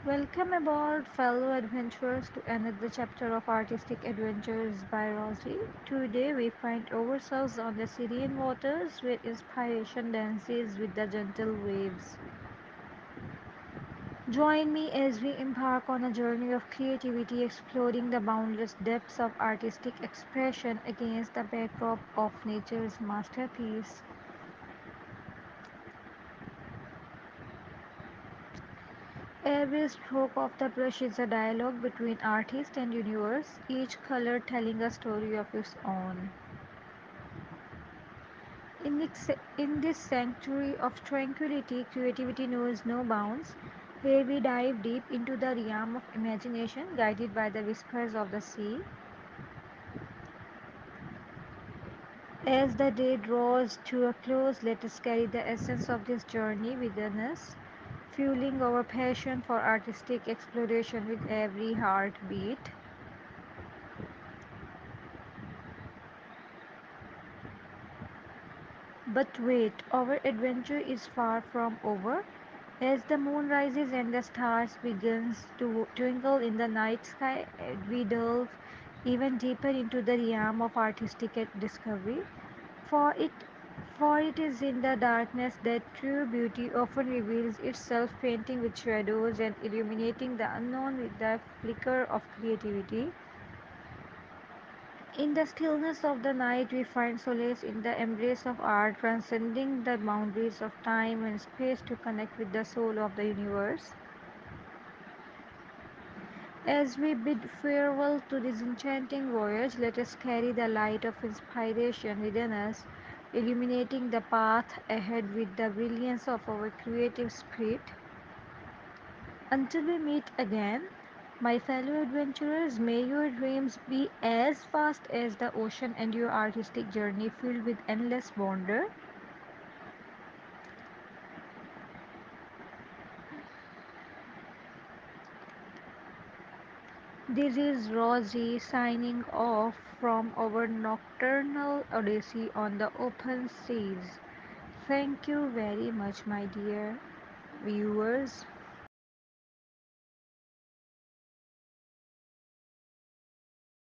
Welcome aboard, fellow adventurers, to another chapter of Artistic Adventures by Rosie. Today we find ourselves on the serene waters where inspiration dances with the gentle waves. Join me as we embark on a journey of creativity, exploring the boundless depths of artistic expression against the backdrop of nature's masterpiece. Every stroke of the brush is a dialogue between artist and universe, each color telling a story of its own. In this sanctuary of tranquility, creativity knows no bounds. Here we dive deep into the realm of imagination, guided by the whispers of the sea. As the day draws to a close, let us carry the essence of this journey within us, fueling our passion for artistic exploration with every heartbeat. But wait, our adventure is far from over. As the moon rises and the stars begins to twinkle in the night sky, we delve even deeper into the realm of artistic discovery. For it, for it is in the darkness that true beauty often reveals itself, painting with shadows and illuminating the unknown with the flicker of creativity. In the stillness of the night, we find solace in the embrace of art, transcending the boundaries of time and space to connect with the soul of the universe. As we bid farewell to this enchanting voyage, let us carry the light of inspiration within us, illuminating the path ahead with the brilliance of our creative spirit. Until we meet again, my fellow adventurers, may your dreams be as vast as the ocean and your artistic journey filled with endless wonder. This is Rosie signing off from our nocturnal odyssey on the open seas. Thank you very much, my dear viewers.